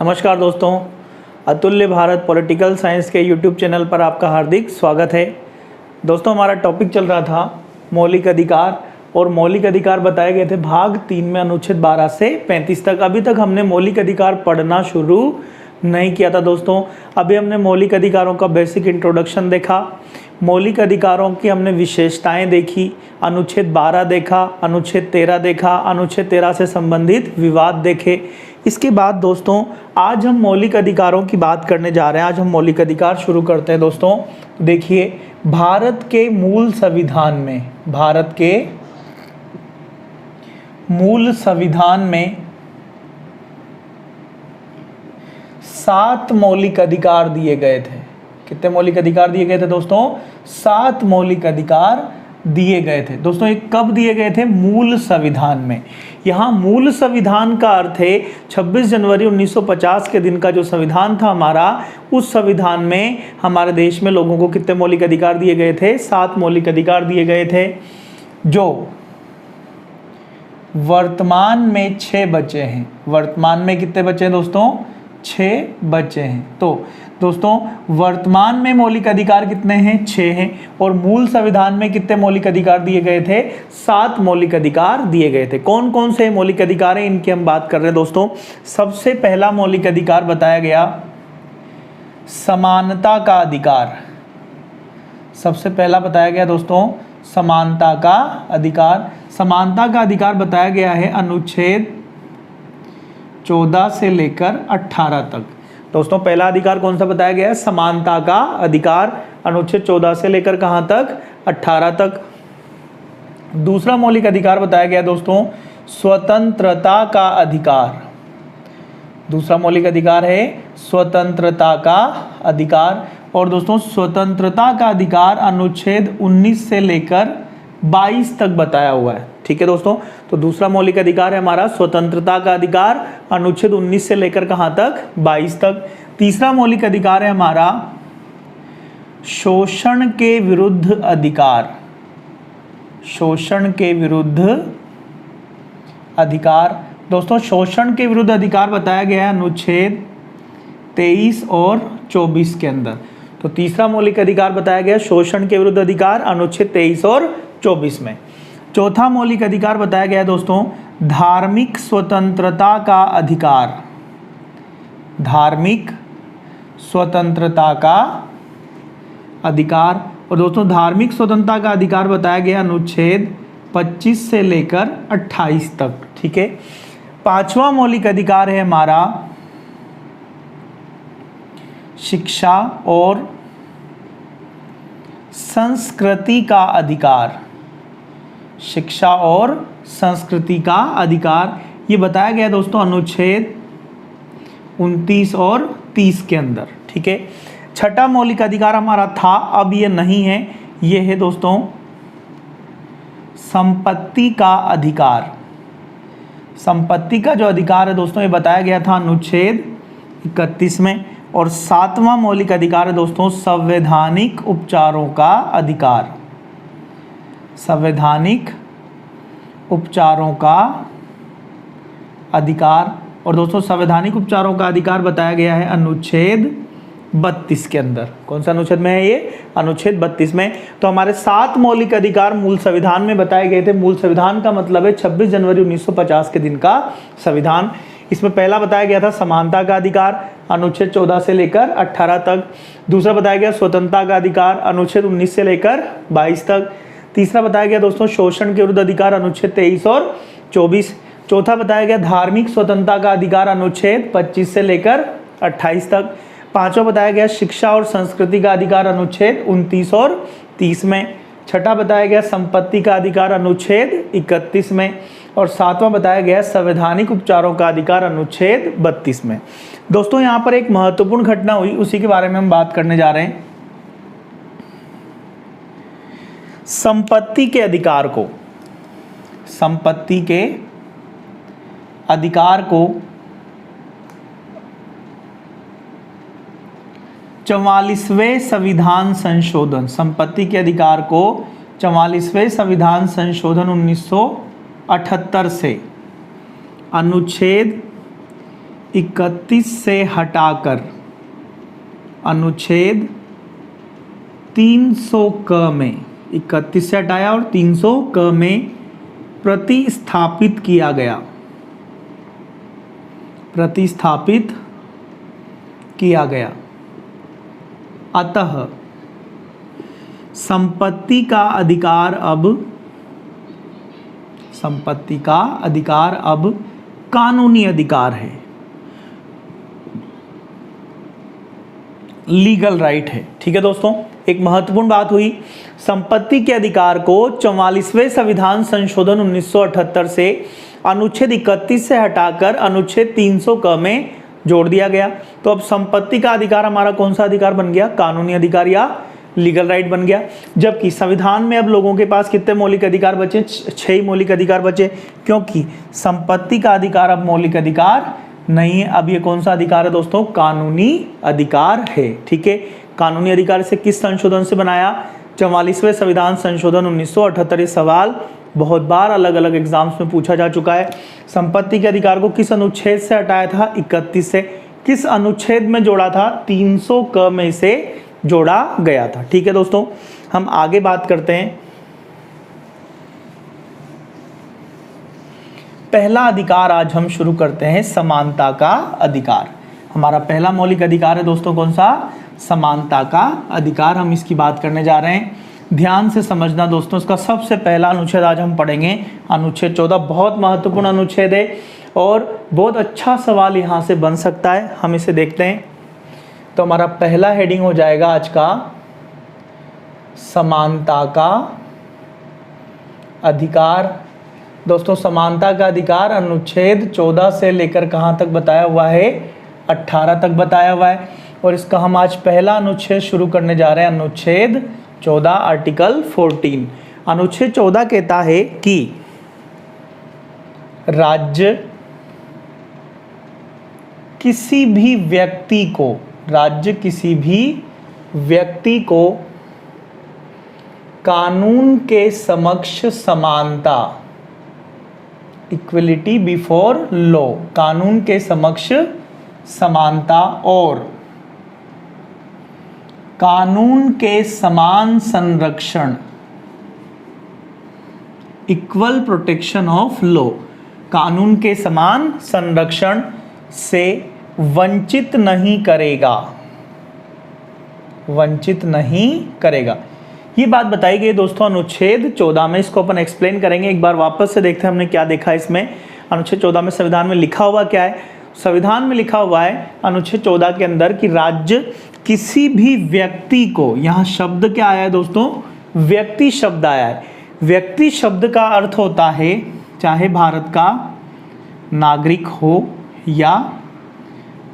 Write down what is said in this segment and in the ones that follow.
नमस्कार दोस्तों, अतुल्य भारत पॉलिटिकल साइंस के यूट्यूब चैनल पर आपका हार्दिक स्वागत है। दोस्तों, हमारा टॉपिक चल रहा था मौलिक अधिकार और मौलिक अधिकार बताए गए थे भाग 3 में अनुच्छेद 12 से 35 तक। अभी तक हमने मौलिक अधिकार पढ़ना शुरू नहीं किया था दोस्तों। अभी हमने मौलिक अधिकारों का बेसिक इंट्रोडक्शन देखा, मौलिक अधिकारों की हमने विशेषताएं देखी, अनुच्छेद 12 देखा, अनुच्छेद 13 देखा, अनुच्छेद 13 से संबंधित विवाद देखे। इसके बाद दोस्तों आज हम मौलिक अधिकारों की बात करने जा रहे हैं। आज हम मौलिक अधिकार शुरू करते हैं दोस्तों। देखिए, भारत के मूल संविधान में 7 मौलिक अधिकार दिए गए थे। कितने मौलिक अधिकार दिए गए थे दोस्तों? 7 मौलिक अधिकार दिए गए थे दोस्तों। ये कब दिए गए थे? मूल संविधान में। यहाँ मूल संविधान का अर्थ है 26 जनवरी 1950 के दिन का जो संविधान था हमारा, उस संविधान में हमारे देश में लोगों को कितने मौलिक अधिकार दिए गए थे? 7 मौलिक अधिकार दिए गए थे, जो वर्तमान में 6 बचे हैं। वर्तमान में कितने बचे हैं दोस्तों? 6 बचे हैं। तो दोस्तों वर्तमान में मौलिक अधिकार कितने हैं? 6 हैं। और मूल संविधान में कितने मौलिक अधिकार दिए गए थे? 7 मौलिक अधिकार दिए गए थे। कौन कौन से मौलिक अधिकार हैं, इनकी हम बात कर रहे हैं दोस्तों। सबसे पहला मौलिक अधिकार बताया गया समानता का अधिकार। सबसे पहला बताया गया दोस्तों समानता का अधिकार। समानता का अधिकार बताया गया है अनुच्छेद 14 से लेकर 18 तक। दोस्तों पहला अधिकार कौन सा बताया गया है? समानता का अधिकार, अनुच्छेद 14 से लेकर कहां तक? 18 तक। दूसरा मौलिक अधिकार बताया गया दोस्तों स्वतंत्रता का अधिकार। दूसरा मौलिक अधिकार है स्वतंत्रता का अधिकार। और दोस्तों स्वतंत्रता का अधिकार अनुच्छेद 19 से लेकर 22 तक बताया हुआ है। ठीक है दोस्तों, तो दूसरा मौलिक अधिकार है हमारा स्वतंत्रता का अधिकार, अनुच्छेद 19 से लेकर कहां तक? 22 तक। तीसरा मौलिक अधिकार है हमारा शोषण के विरुद्ध अधिकार। शोषण के विरुद्ध अधिकार। दोस्तों शोषण के विरुद्ध अधिकार बताया गया है अनुच्छेद 23 और 24 के अंदर। तो तीसरा मौलिक अधिकार बताया गया शोषण के विरुद्ध अधिकार, अनुच्छेद 23 और 24 में। चौथा मौलिक अधिकार बताया गया दोस्तों धार्मिक स्वतंत्रता का अधिकार। धार्मिक स्वतंत्रता का अधिकार। और दोस्तों धार्मिक स्वतंत्रता का अधिकार बताया गया अनुच्छेद 25 से लेकर 28 तक। ठीक है। पांचवा मौलिक अधिकार है हमारा शिक्षा और संस्कृति का अधिकार। शिक्षा और संस्कृति का अधिकार, ये बताया गया दोस्तों अनुच्छेद 29 और 30 के अंदर। ठीक है। छठा मौलिक अधिकार हमारा था, अब ये नहीं है, ये है दोस्तों संपत्ति का अधिकार। संपत्ति का जो अधिकार है दोस्तों ये बताया गया था अनुच्छेद 31 में। और सातवां मौलिक अधिकार है दोस्तों संवैधानिक उपचारों का अधिकार। संवैधानिक उपचारों का अधिकार। और दोस्तों संवैधानिक उपचारों का अधिकार बताया गया है अनुच्छेद 32 के अंदर। कौन सा अनुच्छेद में है ये? अनुच्छेद 32 में। तो हमारे 7 मौलिक अधिकार मूल संविधान में बताए गए थे। मूल संविधान का मतलब है 26 जनवरी 1950 के दिन का संविधान। इसमें पहला बताया गया था समानता का अधिकार, अनुच्छेद 14 से लेकर 18 तक। दूसरा बताया गया स्वतंत्रता का अधिकार, अनुच्छेद 19 से लेकर 22 तक। तीसरा बताया गया दोस्तों शोषण के विरुद्ध अधिकार, अनुच्छेद 23 और 24। चौथा बताया गया धार्मिक स्वतंत्रता का अधिकार, अनुच्छेद 25 से लेकर 28 तक। पांचवा बताया गया शिक्षा और संस्कृति का अधिकार, अनुच्छेद 29 और 30 में। छठा बताया गया संपत्ति का अधिकार, अनुच्छेद 31 में। और सातवां बताया गया संवैधानिक उपचारों का अधिकार, अनुच्छेद 32 में। दोस्तों यहाँ पर एक महत्वपूर्ण घटना हुई, उसी के बारे में हम बात करने जा रहे हैं। संपत्ति के अधिकार को, संपत्ति के अधिकार को 44वें संविधान संशोधन, संपत्ति के अधिकार को 44वें संविधान संशोधन 1978 से अनुच्छेद 31 से हटाकर अनुच्छेद 300 क में, 31 से हटाया और 300 क में प्रतिस्थापित किया गया, प्रतिस्थापित किया गया। अतः संपत्ति का अधिकार अब कानूनी अधिकार है, लीगल राइट है। ठीक है दोस्तों, एक महत्वपूर्ण बात हुई, संपत्ति के अधिकार को 44वें संविधान संशोधन 1978 से अनुच्छेद 31 से हटाकर अनुच्छेद 300 क में जोड़ दिया गया। तो अब संपत्ति का अधिकार हमारा कौन सा अधिकार बन गया? कानूनी अधिकार या लीगल राइट बन गया। जबकि संविधान में अब लोगों के पास कितने मौलिक अधिकार बचे? 6 मौलिक अधिकार बचे, क्योंकि संपत्ति का अधिकार अब मौलिक अधिकार नहीं है। अब ये कौन सा अधिकार है दोस्तों? कानूनी अधिकार है। ठीक है, कानूनी अधिकार से किस संशोधन से बनाया? 44वें संविधान संशोधन 1978। ये सवाल बहुत बार अलग अलग एग्जाम्स में पूछा जा चुका है। संपत्ति के अधिकार को किस अनुच्छेद से हटाया था? 31 से। किस अनुच्छेद में जोड़ा था? 300 क में से जोड़ा गया था। ठीक है दोस्तों, हम आगे बात करते हैं। पहला अधिकार आज हम शुरू करते हैं, समानता का अधिकार। हमारा पहला मौलिक अधिकार है दोस्तों कौन सा? समानता का अधिकार। हम इसकी बात करने जा रहे हैं, ध्यान से समझना दोस्तों। इसका सबसे पहला अनुच्छेद आज हम पढ़ेंगे, अनुच्छेद 14। बहुत महत्वपूर्ण अनुच्छेद है और बहुत अच्छा सवाल यहाँ से बन सकता है। हम इसे देखते हैं। तो हमारा पहला हेडिंग हो जाएगा आज का, समानता का अधिकार। दोस्तों, समानता का अधिकार अनुच्छेद 14 से लेकर कहाँ तक बताया हुआ है? 18 तक बताया हुआ है। और इसका हम आज पहला अनुच्छेद शुरू करने जा रहे हैं, अनुच्छेद 14, आर्टिकल 14। अनुच्छेद 14 कहता है कि राज्य किसी भी व्यक्ति को कानून के समक्ष समानता, इक्वलिटी बिफोर लॉ, कानून के समक्ष समानता और कानून के समान संरक्षण, इक्वल प्रोटेक्शन ऑफ लॉ, कानून के समान संरक्षण से वंचित नहीं करेगा। ये बात बताई गई दोस्तों अनुच्छेद 14 में। इसको अपन एक्सप्लेन करेंगे। एक बार वापस से देखते हैं हमने क्या देखा इसमें। अनुच्छेद 14 में संविधान में लिखा हुआ क्या है? संविधान में लिखा हुआ है अनुच्छेद 14 के अंदर कि राज्य किसी भी व्यक्ति को, यहाँ शब्द क्या आया है दोस्तों? व्यक्ति शब्द आया है। व्यक्ति शब्द का अर्थ होता है चाहे भारत का नागरिक हो या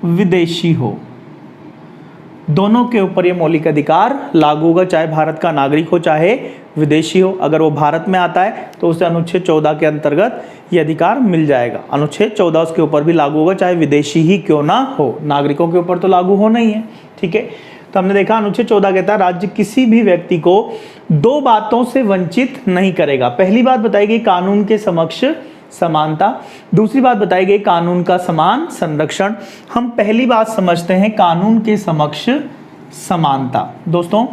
विदेशी हो, दोनों के ऊपर ये मौलिक अधिकार लागू होगा, चाहे भारत का नागरिक हो चाहे विदेशी हो। अगर वो भारत में आता है तो उसे अनुच्छेद 14 के अंतर्गत ये अधिकार मिल जाएगा। अनुच्छेद 14 उसके ऊपर भी लागू होगा, चाहे विदेशी ही क्यों ना हो, नागरिकों के ऊपर तो लागू होना ही है। ठीक है, तो हमने देखा अनुच्छेद 14 कहता है राज्य किसी भी व्यक्ति को 2 बातों से वंचित नहीं करेगा। पहली बात बताई गई कानून के समक्ष समानता, दूसरी बात बताई गई कानून का समान संरक्षण। हम पहली बात समझते हैं, कानून के समक्ष समानता। दोस्तों,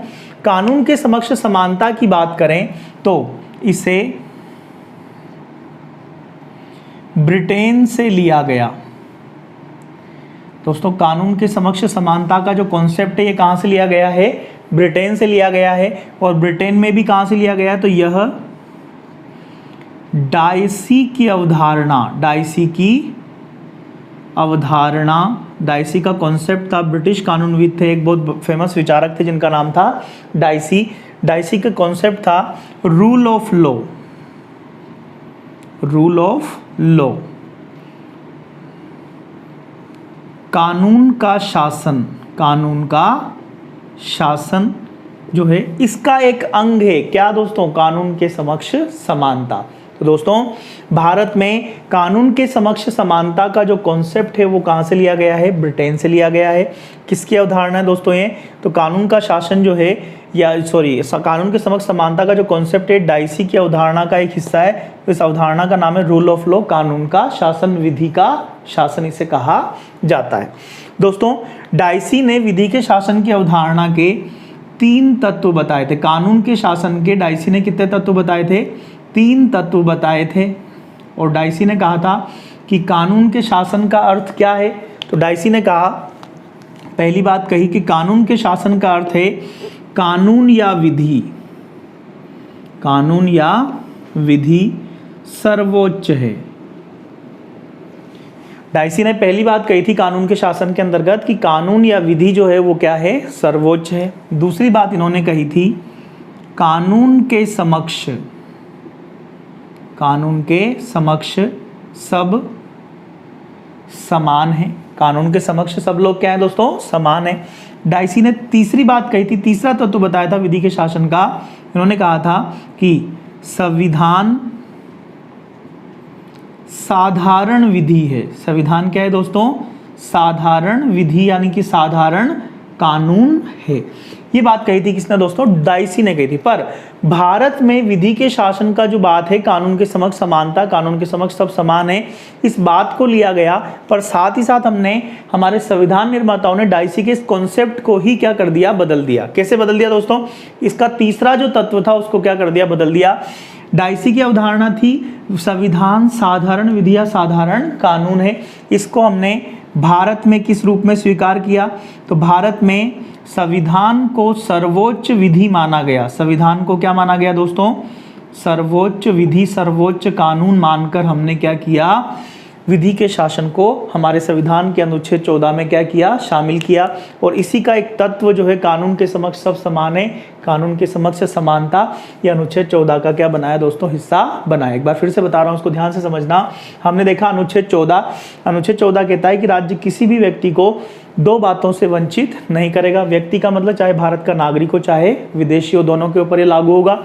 कानून के समक्ष समानता की बात करें तो इसे ब्रिटेन से लिया गया। दोस्तों, कानून के समक्ष समानता का जो कॉन्सेप्ट है ये कहाँ से लिया गया है? ब्रिटेन से लिया गया है। और ब्रिटेन में भी कहाँ से लिया गया है? तो यह डायसी की अवधारणा, डायसी का कॉन्सेप्ट था। ब्रिटिश कानूनविद थे, एक बहुत फेमस विचारक थे जिनका नाम था डायसी। डायसी का कॉन्सेप्ट था रूल ऑफ लॉ, कानून का शासन जो है इसका एक अंग है क्या दोस्तों? कानून के समक्ष समानता। तो दोस्तों भारत में कानून के समक्ष समानता का जो कॉन्सेप्ट है वो कहाँ से लिया गया है? ब्रिटेन से लिया गया है। किसकी अवधारणा है दोस्तों ये? तो कानून का शासन जो है कानून के समक्ष समानता का जो कॉन्सेप्ट है डाइसी की अवधारणा का एक हिस्सा है। इस अवधारणा का नाम है रूल ऑफ लॉ, कानून का शासन, विधि का शासन इसे कहा जाता है। दोस्तों डाइसी ने विधि के शासन की अवधारणा के 3 तत्व बताए थे। कानून के शासन के डाइसी ने कितने तत्व बताए थे? 3 तत्व बताए थे। और डाइसी ने कहा था कि कानून के शासन का अर्थ क्या है? तो डाइसी ने कहा, पहली बात कही कि कानून के शासन का अर्थ है कानून या विधि सर्वोच्च है। डाइसी ने पहली बात कही थी कानून के शासन के अंतर्गत कि कानून या विधि जो है वो क्या है? सर्वोच्च है। दूसरी बात इन्होंने कही थी कानून के समक्ष सब समान है। कानून के समक्ष सब लोग क्या है दोस्तों? समान है। डाइसी ने तीसरी बात कही थी, तीसरा तत्व बताया था विधि के शासन का। इन्होंने कहा था कि संविधान साधारण विधि है। संविधान क्या है दोस्तों? साधारण विधि यानी कि साधारण कानून है। ये बात कही थी किसने दोस्तों? डाइसी ने कही थी। पर भारत में विधि के शासन का जो बात है कानून के समक्ष समानता, कानून के समक्ष सब समान है, इस बात को लिया गया। पर साथ ही साथ हमारे संविधान निर्माताओं ने डाइसी के इस कॉन्सेप्ट को ही क्या कर दिया? बदल दिया। कैसे बदल दिया दोस्तों? इसका तीसरा जो तत्व था उसको क्या कर दिया? बदल दिया। डाइसी की अवधारणा थी संविधान साधारण विधि या साधारण कानून है। इसको हमने भारत में किस रूप में स्वीकार किया? तो भारत में संविधान को सर्वोच्च विधि माना गया। संविधान को क्या माना गया दोस्तों? सर्वोच्च विधि, सर्वोच्च कानून मानकर हमने क्या किया? विधि के शासन को हमारे संविधान के अनुच्छेद 14 में क्या किया? शामिल किया। और इसी का एक तत्व जो है कानून के समक्ष सब समान है, कानून के समक्ष समानता, ये अनुच्छेद 14 का क्या बनाया दोस्तों? हिस्सा बनाया। एक बार फिर से बता रहा हूँ, उसको ध्यान से समझना। हमने देखा अनुच्छेद 14 कहता है कि राज्य किसी भी व्यक्ति को 2 बातों से वंचित नहीं करेगा। व्यक्ति का मतलब चाहे भारत का नागरिक हो चाहे विदेशी हो, दोनों के ऊपर ये लागू होगा।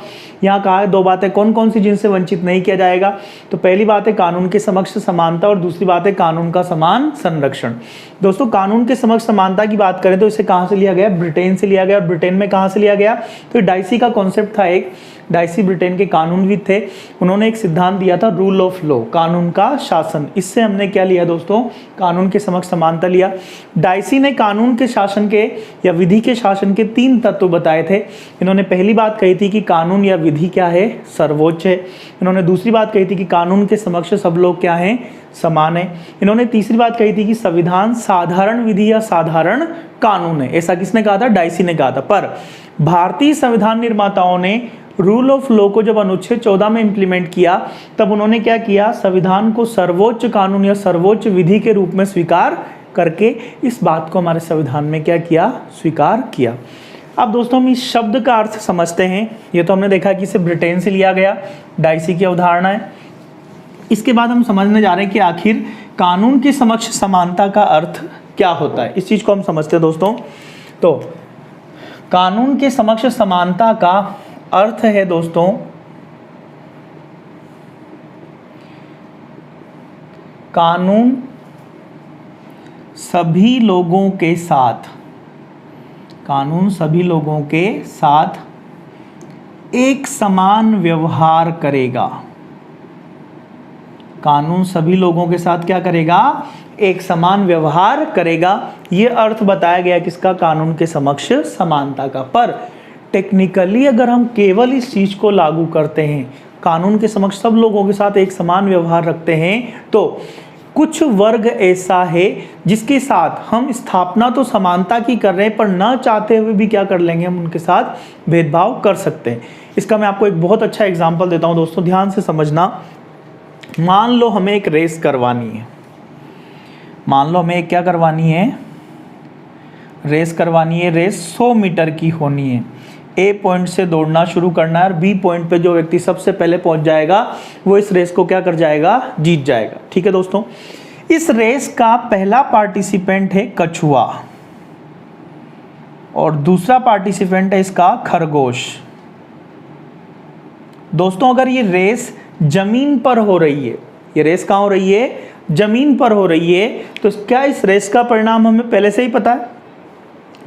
यहाँ कहा है 2 बातें कौन कौन सी जिनसे वंचित नहीं किया जाएगा? तो पहली बात है कानून के समक्ष समानता और दूसरी बात है कानून का समान संरक्षण। दोस्तों कानून के समक्ष समानता की बात करें तो इसे कहाँ से लिया गया? ब्रिटेन से लिया गया। और ब्रिटेन में कहाँ से लिया गया? तो डाइसी का कॉन्सेप्ट था एक। डाइसी ब्रिटेन के कानूनविद थे। उन्होंने एक सिद्धांत दिया था रूल ऑफ लॉ, कानून का शासन। इससे हमने क्या लिया दोस्तों? कानून के समक्ष समानता लिया। डाइसी ने कानून के शासन के या विधि के शासन के 3 तत्व बताए थे। इन्होंने पहली बात कही थी कि कानून या विधि क्या है? सर्वोच्च है। इन्होंने दूसरी बात कही थी कि कानून के समक्ष सब लोग क्या हैं? समान है। इन्होंने तीसरी बात कही थी कि संविधान साधारण विधि या साधारण कानून है। ऐसा किसने कहा था? डाइसी ने कहा था। पर भारतीय संविधान निर्माताओं ने रूल ऑफ लॉ को जब अनुच्छेद 14 में इंप्लीमेंट किया तब उन्होंने क्या किया? संविधान को सर्वोच्च कानून या सर्वोच्च विधि के रूप में स्वीकार करके इस बात को हमारे संविधान में क्या किया? स्वीकार किया। अब दोस्तों हम इस शब्द का अर्थ समझते हैं। ये तो हमने देखा कि इसे ब्रिटेन से लिया गया, डाइसी की अवधारणा है। इसके बाद हम समझने जा रहे हैं कि आखिर कानून के समक्ष समानता का अर्थ क्या होता है। इस चीज को हम समझते हैं दोस्तों। तो कानून के समक्ष समानता का अर्थ है दोस्तों कानून सभी लोगों के साथ, कानून सभी लोगों के साथ एक समान व्यवहार करेगा। कानून सभी लोगों के साथ क्या करेगा? एक समान व्यवहार करेगा। यह अर्थ बताया गया किसका? कानून के समक्ष समानता का। पर टेक्निकली अगर हम केवल इस चीज को लागू करते हैं, कानून के समक्ष सब लोगों के साथ एक समान व्यवहार रखते हैं, तो कुछ वर्ग ऐसा है जिसके साथ हम स्थापना तो समानता की कर रहे हैं पर न चाहते हुए भी क्या कर लेंगे? हम उनके साथ भेदभाव कर सकते हैं। इसका मैं आपको एक बहुत अच्छा एग्जाम्पल देता हूं दोस्तों, ध्यान से समझना। मान लो हमें एक रेस करवानी है। मान लो हमें क्या करवानी है? रेस करवानी है। रेस 100 मीटर की होनी है। ए पॉइंट से दौड़ना शुरू करना है और बी पॉइंट पे जो व्यक्ति सबसे पहले पहुंच जाएगा वो इस रेस को क्या कर जाएगा? जीत जाएगा। ठीक है दोस्तों। इस रेस का पहला पार्टिसिपेंट है कछुआ और दूसरा पार्टिसिपेंट है इसका खरगोश। दोस्तों अगर ये रेस जमीन पर हो रही है, ये रेस कहाँ हो रही है, जमीन पर हो रही है, तो क्या इस रेस का परिणाम हमें पहले से ही पता है?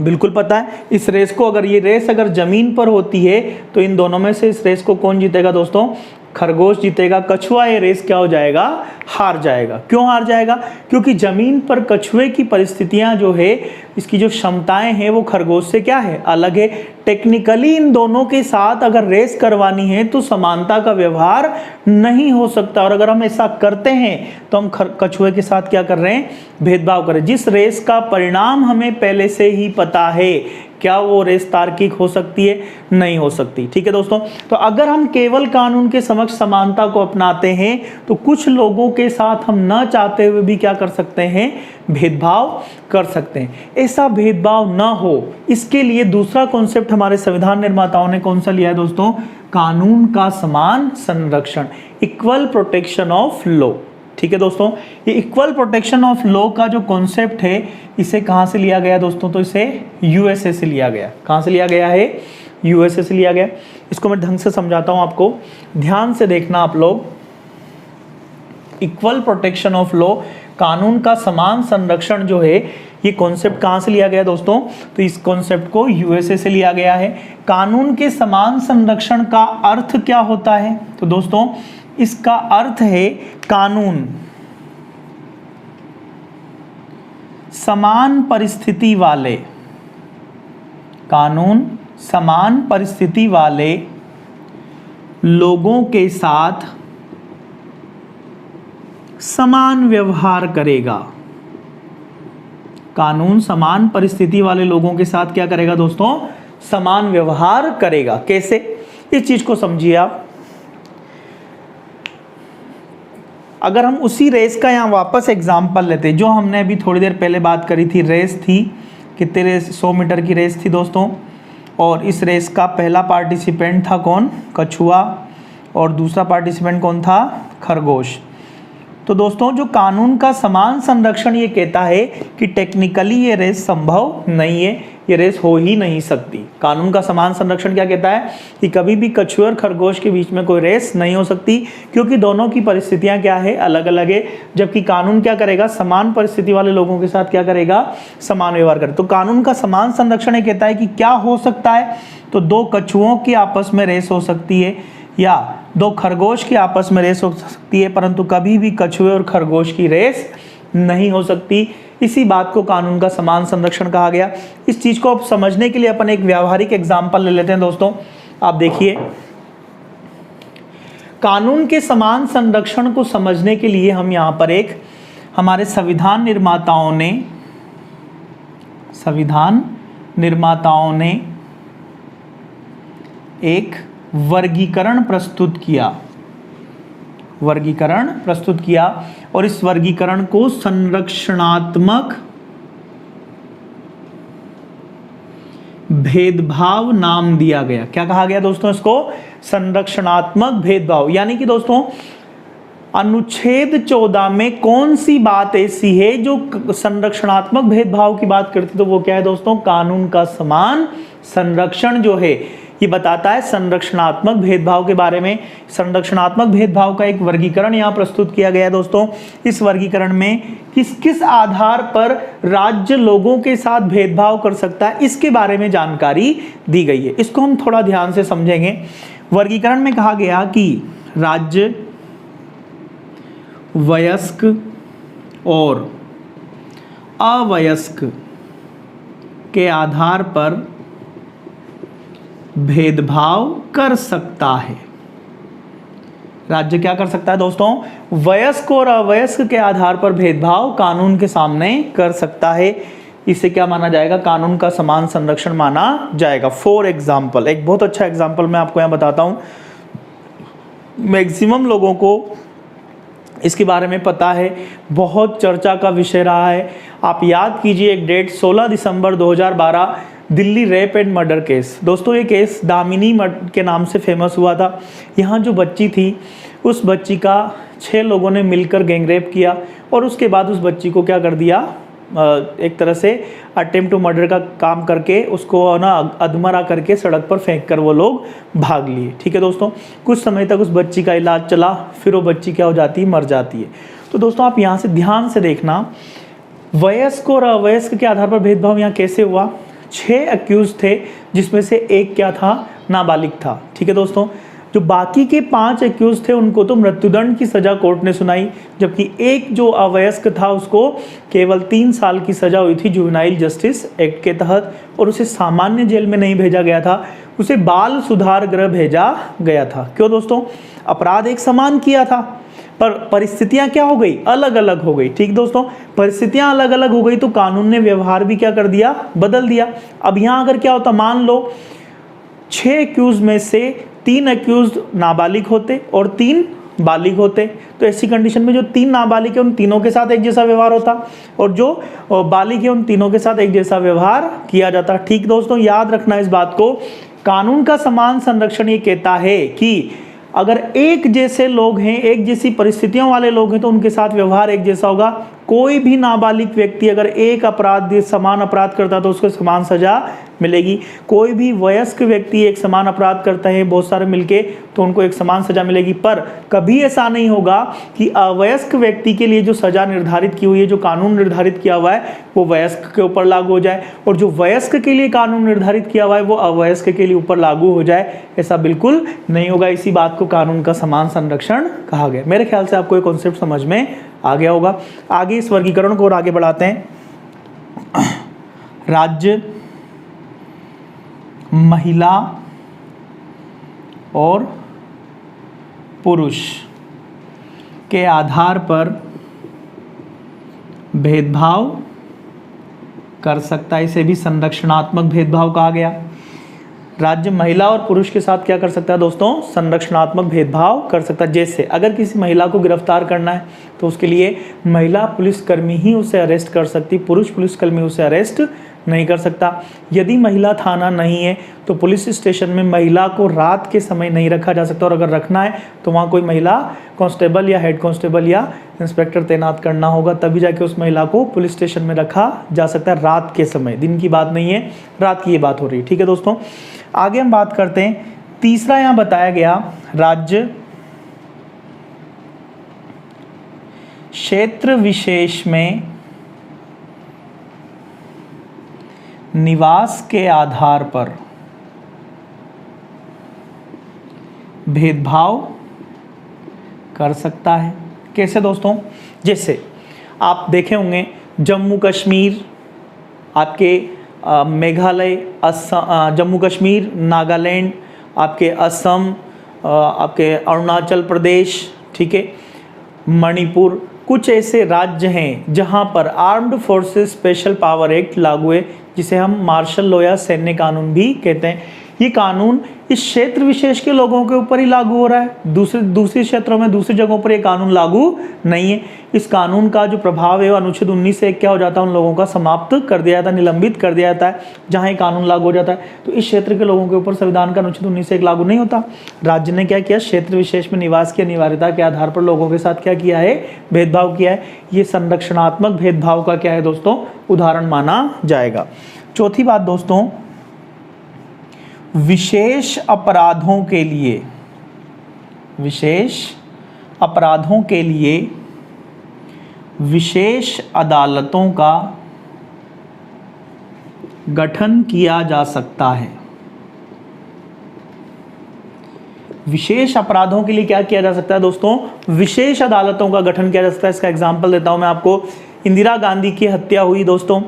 बिल्कुल पता है। इस रेस को अगर ये रेस अगर जमीन पर होती है तो इन दोनों में से इस रेस को कौन जीतेगा दोस्तों? खरगोश जीतेगा। कछुआ ये रेस क्या हो जाएगा? हार जाएगा। क्यों हार जाएगा? क्योंकि जमीन पर कछुए की परिस्थितियां जो है, इसकी जो क्षमताएं हैं वो खरगोश से क्या है? अलग है। टेक्निकली इन दोनों के साथ अगर रेस करवानी है तो समानता का व्यवहार नहीं हो सकता, और अगर हम ऐसा करते हैं तो हम कछुए के साथ क्या कर रहे हैं? भेदभाव कर रहे हैं। जिस रेस का परिणाम हमें पहले से ही पता है, क्या वो रेस तार्किक हो सकती है? नहीं हो सकती। ठीक है दोस्तों, तो अगर हम केवल कानून के समक्ष समानता को अपनाते हैं तो कुछ लोगों के साथ हम न चाहते हुए भी क्या कर सकते हैं? भेदभाव कर सकते हैं। ऐसा भेदभाव न हो, इसके लिए दूसरा कॉन्सेप्ट हमारे संविधान निर्माताओं ने कौन सा लिया है दोस्तों? कानून का समान संरक्षण, इक्वल प्रोटेक्शन ऑफ लॉ। ठीक है दोस्तों, ये इक्वल प्रोटेक्शन ऑफ लॉ का जो कॉन्सेप्ट है, इसे कहाँ से लिया गया दोस्तों? तो इसे यूएसए से लिया गया। कहाँ से लिया गया है? यूएसए से लिया गया। इसको मैं ढंग से समझाता हूँ आपको, ध्यान से देखना आप लोग। इक्वल प्रोटेक्शन ऑफ लॉ, कानून का समान संरक्षण जो है, ये कॉन्सेप्ट कहाँ से लिया गया दोस्तों? तो इस कॉन्सेप्ट को यूएसए से लिया गया है। कानून के समान संरक्षण का अर्थ क्या होता है? तो दोस्तों इसका अर्थ है कानून समान परिस्थिति वाले, कानून समान परिस्थिति वाले लोगों के साथ समान व्यवहार करेगा। कानून समान परिस्थिति वाले लोगों के साथ क्या करेगा दोस्तों? समान व्यवहार करेगा। कैसे? इस चीज को समझिए आप। अगर हम उसी रेस का यहाँ वापस एग्जाम्पल लेते, जो हमने अभी थोड़ी देर पहले बात करी थी, रेस थी, कितने रेस? 100 मीटर की रेस थी दोस्तों, और इस रेस का पहला पार्टिसिपेंट था कौन? कछुआ, और दूसरा पार्टिसिपेंट कौन था? खरगोश। तो दोस्तों जो कानून का समान संरक्षण ये कहता है कि टेक्निकली ये रेस संभव नहीं है, ये रेस हो ही नहीं सकती। कानून का समान संरक्षण क्या कहता है? कि कभी भी कछुए और खरगोश के बीच में कोई रेस नहीं हो सकती, क्योंकि दोनों की परिस्थितियां क्या है? अलग अलग है। जबकि कानून क्या करेगा? समान परिस्थिति वाले लोगों के साथ क्या करेगा? समान व्यवहार करे। तो कानून का समान संरक्षण ये कहता है कि क्या हो सकता है? तो दो कछुओं की आपस में रेस हो सकती है, या दो खरगोश की आपस में रेस हो सकती है, परंतु कभी भी कछुए और खरगोश की रेस नहीं हो सकती। इसी बात को कानून का समान संरक्षण कहा गया। इस चीज को समझने के लिए अपन एक व्यावहारिक एग्जाम्पल ले लेते हैं दोस्तों। आप देखिए, कानून के समान संरक्षण को समझने के लिए हम यहाँ पर एक हमारे संविधान निर्माताओं ने एक वर्गीकरण प्रस्तुत किया, और इस वर्गीकरण को संरक्षणात्मक भेदभाव नाम दिया गया। क्या कहा गया दोस्तों? इसको संरक्षणात्मक भेदभाव। यानी कि दोस्तों अनुच्छेद 14 में कौन सी बात ऐसी है जो संरक्षणात्मक भेदभाव की बात करती? तो वो क्या है दोस्तों? कानून का समान संरक्षण जो है, ये बताता है संरक्षणात्मक भेदभाव के बारे में। संरक्षणात्मक भेदभाव का एक वर्गीकरण यहाँ प्रस्तुत किया गया है दोस्तों। इस वर्गीकरण में किस किस आधार पर राज्य लोगों के साथ भेदभाव कर सकता है, इसके बारे में जानकारी दी गई है। इसको हम थोड़ा ध्यान से समझेंगे। वर्गीकरण में कहा गया कि राज्य वयस्क और अवयस्क के आधार पर भेदभाव कर सकता है। राज्य क्या कर सकता है दोस्तों? वयस्क और अवयस्क के आधार पर भेदभाव कानून के सामने कर सकता है। इसे क्या माना जाएगा? कानून का समान संरक्षण माना जाएगा। फॉर एग्जाम्पल, एक बहुत अच्छा एग्जाम्पल मैं आपको यहाँ बताता हूँ। मैक्सिमम लोगों को इसके बारे में पता है, बहुत चर्चा का विषय रहा है। आप याद कीजिए एक डेट, 16 दिसंबर 2012, Delhi rape and murder case. दोस्तों ये केस दामिनी के नाम से फेमस हुआ था। यहाँ जो बच्ची थी, उस बच्ची का 6 लोगों ने मिलकर गैंगरेप किया, और उसके बाद उस बच्ची को क्या कर दिया? एक तरह से अटेम्प्ट टू मर्डर का काम करके उसको ना अधमरा करके सड़क पर फेंक कर वो लोग भाग लिए। ठीक है दोस्तों, कुछ समय तक उस बच्ची का इलाज चला, फिर वो बच्ची क्या हो जाती है, मर जाती है। तो दोस्तों आप यहाँ से ध्यान से देखना, वयस्क और अवयस्क के आधार पर भेदभाव यहाँ कैसे हुआ। 6 अक्यूज थे जिसमें से एक क्या था, नाबालिग था। ठीक है दोस्तों, जो बाकी के 5 अक्यूज थे उनको तो मृत्युदंड की सजा कोर्ट ने सुनाई, जबकि एक जो अवयस्क था उसको केवल 3 साल की सजा हुई थी जुवेनाइल जस्टिस एक्ट के तहत, और उसे सामान्य जेल में नहीं भेजा गया था, उसे बाल सुधार गृह भेजा गया था। क्यों दोस्तों, अपराध एक समान किया था पर परिस्थितियां क्या हो गई, अलग अलग हो गई। ठीक दोस्तों, परिस्थितियां अलग अलग हो गई तो कानून ने व्यवहार भी क्या कर दिया, बदल दिया। अब यहां अगर क्या होता, मान लो 6 अक्यूज में से 3 अक्यूज नाबालिग होते और 3 बालिग होते, तो ऐसी कंडीशन में जो 3 नाबालिग है उन तीनों के साथ एक जैसा व्यवहार होता और जो बालिग है उन तीनों के साथ एक जैसा व्यवहार किया जाता। ठीक दोस्तों, याद रखना इस बात को, कानून का समान संरक्षण ये कहता है कि अगर एक जैसे लोग हैं, एक जैसी परिस्थितियों वाले लोग हैं तो उनके साथ व्यवहार एक जैसा होगा। कोई भी नाबालिग व्यक्ति अगर एक अपराध समान अपराध करता तो उसको समान सजा मिलेगी। कोई भी वयस्क व्यक्ति एक समान अपराध करता है बहुत सारे मिलके तो उनको एक समान सजा मिलेगी। पर कभी ऐसा नहीं होगा कि अवयस्क व्यक्ति के लिए जो सजा निर्धारित की हुई है, जो कानून निर्धारित किया हुआ है वो वयस्क के ऊपर लागू हो जाए, और जो वयस्क के लिए कानून निर्धारित किया हुआ है वो अवयस्क के लिए ऊपर लागू हो जाए। ऐसा बिल्कुल नहीं होगा। इसी बात को कानून का समान संरक्षण कहा गया। मेरे ख्याल से आपको ये कॉन्सेप्ट समझ में आ गया होगा। आगे इस वर्गीकरण को और आगे बढ़ाते हैं। राज्य, महिला और पुरुष के आधार पर भेदभाव कर सकता है, इसे भी संरक्षणात्मक भेदभाव कहा गया। राज्य महिला और पुरुष के साथ क्या कर सकता है दोस्तों, संरक्षणात्मक भेदभाव कर सकता है। जैसे अगर किसी महिला को गिरफ्तार करना है तो उसके लिए महिला पुलिसकर्मी ही उसे अरेस्ट कर सकती, पुरुष पुलिसकर्मी उसे अरेस्ट नहीं कर सकता। यदि महिला थाना नहीं है तो पुलिस स्टेशन में महिला को रात के समय नहीं रखा जा सकता, और अगर रखना है तो वहाँ कोई महिला कांस्टेबल या हेड कांस्टेबल या इंस्पेक्टर तैनात करना होगा, तभी जाके उस महिला को पुलिस स्टेशन में रखा जा सकता है रात के समय। दिन की बात नहीं है, रात की ये बात हो रही है। ठीक है दोस्तों, आगे हम बात करते हैं। तीसरा यहाँ बताया गया, राज्य क्षेत्र विशेष में निवास के आधार पर भेदभाव कर सकता है। कैसे दोस्तों, जैसे आप देखे होंगे जम्मू कश्मीर, आपके मेघालय, जम्मू कश्मीर, नागालैंड, आपके असम, आपके अरुणाचल प्रदेश, ठीक है, मणिपुर, कुछ ऐसे राज्य हैं जहां पर armed forces special power act लागू है, जिसे हम मार्शल लॉ या सैन्य कानून भी कहते हैं। ये कानून इस क्षेत्र विशेष के लोगों के ऊपर ही लागू हो रहा है, दूसरे क्षेत्रों में, दूसरी जगहों पर ये कानून लागू नहीं है। इस कानून का जो प्रभाव है वो अनुच्छेद 19 से क्या हो जाता है, उन लोगों का समाप्त कर दिया जाता है, निलंबित कर दिया जाता है जहाँ ये कानून लागू हो जाता है। तो इस क्षेत्र के लोगों के ऊपर संविधान का अनुच्छेद 19 से एक लागू नहीं होता। राज्य ने क्या किया, क्षेत्र विशेष में निवास की अनिवार्यता के आधार पर लोगों के साथ क्या किया है, भेदभाव किया है। ये संरक्षणात्मक भेदभाव का क्या है दोस्तों, उदाहरण माना जाएगा। चौथी बात दोस्तों, विशेष अपराधों के लिए, विशेष अपराधों के लिए विशेष अदालतों का गठन किया जा सकता है। विशेष अपराधों के लिए क्या किया जा सकता है दोस्तों, विशेष अदालतों का गठन किया जा सकता है। इसका एग्जांपल देता हूं मैं आपको। इंदिरा गांधी की हत्या हुई दोस्तों,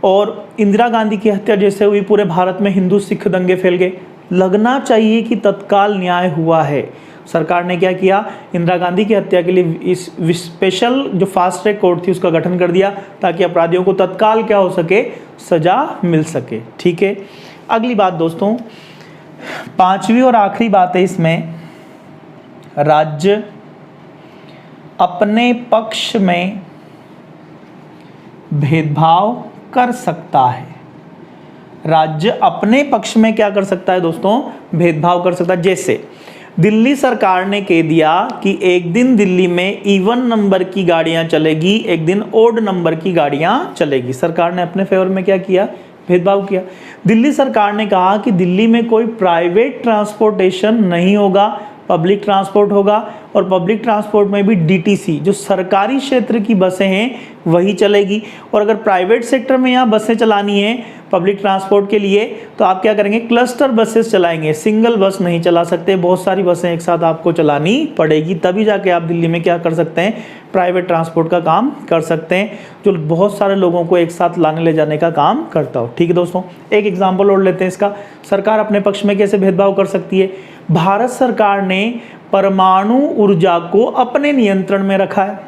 और इंदिरा गांधी की हत्या जैसे हुई पूरे भारत में हिंदू सिख दंगे फैल गए। लगना चाहिए कि तत्काल न्याय हुआ है। सरकार ने क्या किया, इंदिरा गांधी की हत्या के लिए इस स्पेशल जो फास्ट ट्रैक कोर्ट थी उसका गठन कर दिया, ताकि अपराधियों को तत्काल क्या हो सके, सजा मिल सके। ठीक है, अगली बात दोस्तों, पांचवी और आखिरी बात है इसमें, राज्य अपने पक्ष में भेदभाव कर सकता है। राज्य अपने पक्ष में क्या कर सकता है दोस्तों, भेदभाव कर सकता है। जैसे दिल्ली सरकार ने कह दिया कि एक दिन दिल्ली में इवन नंबर की गाड़ियां चलेगी, एक दिन ओड नंबर की गाड़ियां चलेगी। सरकार ने अपने फेवर में क्या किया, भेदभाव किया। दिल्ली सरकार ने कहा कि दिल्ली में कोई प्राइवेट ट्रांसपोर्टेशन नहीं होगा, पब्लिक ट्रांसपोर्ट होगा, और पब्लिक ट्रांसपोर्ट में भी डीटीसी जो सरकारी क्षेत्र की बसें हैं वही चलेगी। और अगर प्राइवेट सेक्टर में यहाँ बसें चलानी है पब्लिक ट्रांसपोर्ट के लिए तो आप क्या करेंगे, क्लस्टर बसेस चलाएंगे, सिंगल बस नहीं चला सकते, बहुत सारी बसें एक साथ आपको चलानी पड़ेगी, तभी जाके आप दिल्ली में क्या कर सकते हैं, प्राइवेट ट्रांसपोर्ट का काम कर सकते हैं, जो बहुत सारे लोगों को एक साथ लाने ले जाने का काम करता हो। ठीक है दोस्तों, एक एग्जाम्पल और लेते हैं इसका। सरकार अपने पक्ष में कैसे भेदभाव कर सकती है। भारत सरकार ने परमाणु ऊर्जा को अपने नियंत्रण में रखा है।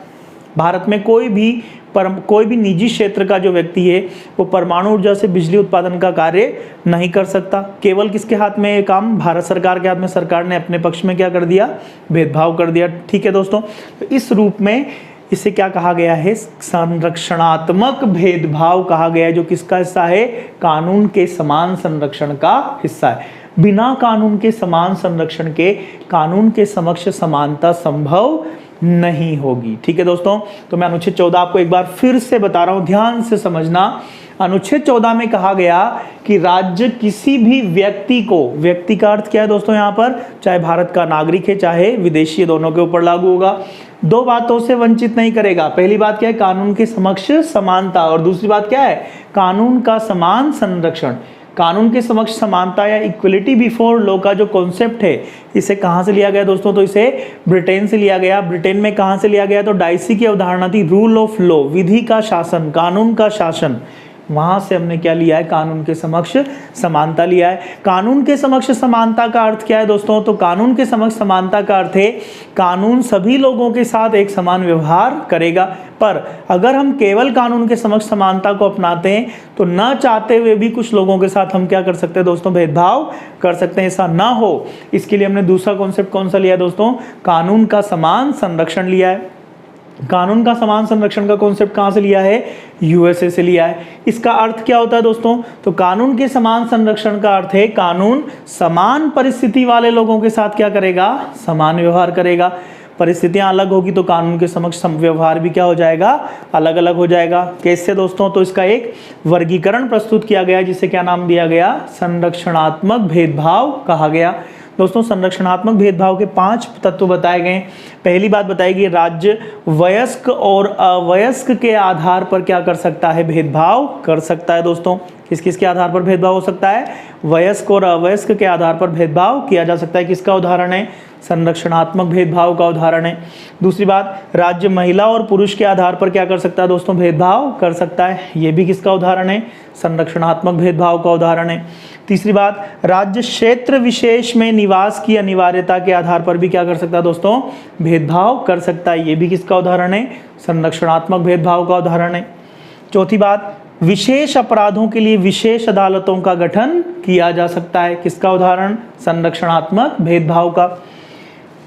भारत में कोई भी निजी क्षेत्र का जो व्यक्ति है वो परमाणु ऊर्जा से बिजली उत्पादन का कार्य नहीं कर सकता। केवल किसके हाथ में ये काम, भारत सरकार के हाथ में। सरकार ने अपने पक्ष में क्या कर दिया, भेदभाव कर दिया। ठीक है दोस्तों, तो इस रूप में इसे क्या कहा गया है, संरक्षणात्मक भेदभाव कहा गया है, जो किसका हिस्सा है, कानून के समान संरक्षण का हिस्सा है। बिना कानून के समान संरक्षण के कानून के समक्ष समानता संभव नहीं होगी। ठीक है दोस्तों, तो मैं अनुच्छेद 14 आपको एक बार फिर से बता रहा हूं, ध्यान से समझना। अनुच्छेद 14 में कहा गया कि राज्य किसी भी व्यक्ति को, व्यक्ति का अर्थ क्या है दोस्तों यहाँ पर, चाहे भारत का नागरिक है चाहे विदेशी, दोनों के ऊपर लागू होगा, दो बातों से वंचित नहीं करेगा। पहली बात क्या है, कानून के समक्ष समानता, और दूसरी बात क्या है, कानून का समान संरक्षण। कानून के समक्ष समानता या इक्वलिटी बिफोर लॉ का जो कॉन्सेप्ट है, इसे कहाँ से लिया गया दोस्तों, तो इसे ब्रिटेन से लिया गया। ब्रिटेन में कहाँ से लिया गया, तो डाइसी की अवधारणा थी, रूल ऑफ लॉ, विधि का शासन, कानून का शासन, वहां से हमने क्या लिया है, कानून के समक्ष समानता लिया है। कानून के समक्ष समानता का अर्थ क्या है दोस्तों, तो कानून के समक्ष समानता का अर्थ है कानून सभी लोगों के साथ एक समान व्यवहार करेगा। पर अगर हम केवल कानून के समक्ष समानता को अपनाते हैं तो न चाहते हुए भी कुछ लोगों के साथ हम क्या कर सकते हैं दोस्तों, भेदभाव कर सकते हैं। ऐसा ना हो इसके लिए हमने दूसरा कॉन्सेप्ट कौन सा लिया है दोस्तों, कानून का समान संरक्षण लिया है। कानून का समान संरक्षण का कॉन्सेप्ट कहां से लिया है, यूएसए से लिया है। इसका अर्थ क्या होता है दोस्तों, तो कानून के समान संरक्षण का अर्थ है कानून समान परिस्थिति वाले लोगों के साथ क्या करेगा, समान व्यवहार करेगा। परिस्थितियां अलग होगी तो कानून के समक्ष व्यवहार भी क्या हो जाएगा, अलग अलग हो जाएगा। कैसे दोस्तों, तो इसका एक वर्गीकरण प्रस्तुत किया गया जिसे क्या नाम दिया गया, संरक्षणात्मक भेदभाव कहा गया। दोस्तों, संरक्षणात्मक भेदभाव के 5 तत्व बताए गए। पहली बात बताई गई, राज्य वयस्क और अवयस्क के आधार पर क्या कर सकता है, भेदभाव कर सकता है। दोस्तों, किस किस के आधार पर भेदभाव हो सकता है, वयस्क और अवयस्क के आधार पर भेदभाव किया जा सकता है। किसका उदाहरण है, संरक्षणात्मक भेदभाव का उदाहरण है। दूसरी बात, राज्य महिला और पुरुष के आधार पर क्या कर सकता है दोस्तों, भेदभाव कर सकता है, ये भी किसका उदाहरण है, संरक्षणात्मक भेदभाव का उदाहरण है। तीसरी बात, राज्य क्षेत्र विशेष में निवास की अनिवार्यता के आधार पर भी क्या कर सकता है दोस्तों, भेदभाव कर सकता है, ये भी किसका उदाहरण है, संरक्षणात्मक भेदभाव का उदाहरण है। चौथी बात, विशेष अपराधों के लिए विशेष अदालतों का गठन किया जा सकता है, किसका उदाहरण, संरक्षणात्मक भेदभाव का।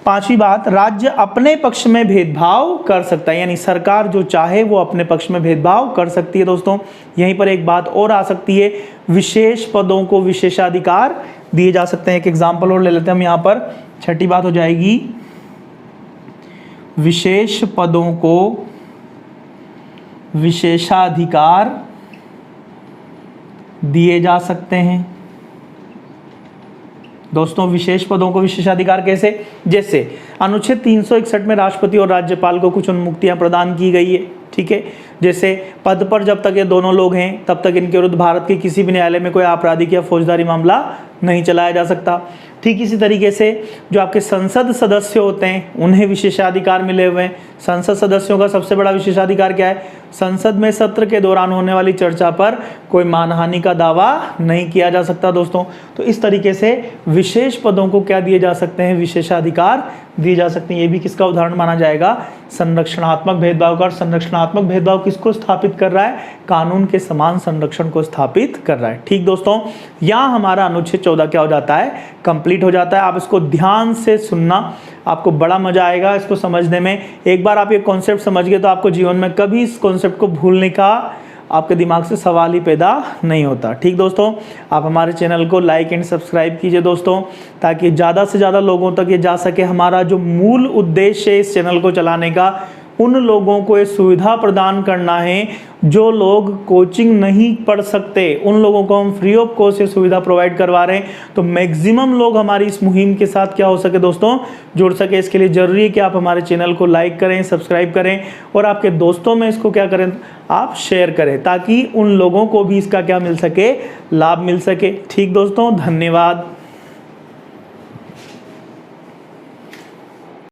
पांचवी बात, राज्य अपने पक्ष में भेदभाव कर सकता है, यानी सरकार जो चाहे वो अपने पक्ष में भेदभाव कर सकती है। दोस्तों, यहीं पर एक बात और आ सकती है, विशेष पदों को विशेषाधिकार दिए जा सकते हैं। एक एग्जाम्पल और ले लेते हैं हम यहाँ पर, छठी बात हो जाएगी, विशेष पदों को विशेषाधिकार दिए जा सकते हैं। दोस्तों, विशेष पदों को विशेषाधिकार कैसे, जैसे अनुच्छेद 361 में राष्ट्रपति और राज्यपाल को कुछ उन्मुक्तियां प्रदान की गई है। ठीक है, जैसे पद पर जब तक ये दोनों लोग हैं तब तक इनके विरुद्ध भारत के किसी भी न्यायालय में कोई आपराधिक या फौजदारी मामला नहीं चलाया जा सकता। ठीक इसी तरीके से जो आपके संसद सदस्य होते हैं उन्हें विशेषाधिकार मिले हुए हैं। संसद सदस्यों का सबसे बड़ा विशेषाधिकार क्या है, संसद में सत्र के दौरान होने वाली चर्चा पर कोई मानहानि का दावा नहीं किया जा सकता। दोस्तों, तो इस तरीके से विशेष पदों को क्या दिए जा सकते हैं, विशेषाधिकार दिए जा सकते हैं। ये भी किसका उदाहरण माना जाएगा, संरक्षणात्मक भेदभाव का। संरक्षणात्मक भेदभाव किसको स्थापित कर रहा है, कानून के समान संरक्षण को स्थापित कर रहा है। ठीक दोस्तों, यहाँ हमारा अनुच्छेद 14 क्या हो जाता है, कंप्लीट हो जाता है। आप इसको ध्यान से सुनना, आपको बड़ा मजा आएगा इसको समझने में। एक बार आप ये कॉन्सेप्ट समझ गए तो आपको जीवन में कभी इस कॉन्सेप्ट को भूलने का आपके दिमाग से सवाल ही पैदा नहीं होता। ठीक दोस्तों, आप हमारे चैनल को लाइक एंड सब्सक्राइब कीजिए दोस्तों, ताकि ज़्यादा से ज़्यादा लोगों तक ये जा सके। हमारा जो मूल उद्देश्य है इस चैनल को चलाने का, उन लोगों को ये सुविधा प्रदान करना है जो लोग कोचिंग नहीं पढ़ सकते, उन लोगों को हम फ्री ऑफ कॉस्ट ये सुविधा प्रोवाइड करवा रहे हैं। तो मैक्सिमम लोग हमारी इस मुहिम के साथ क्या हो सके दोस्तों, जुड़ सके। इसके लिए जरूरी है कि आप हमारे चैनल को लाइक करें, सब्सक्राइब करें और आपके दोस्तों में इसको क्या करें, आप शेयर करें, ताकि उन लोगों को भी इसका क्या मिल सके, लाभ मिल सके। ठीक दोस्तों, धन्यवाद।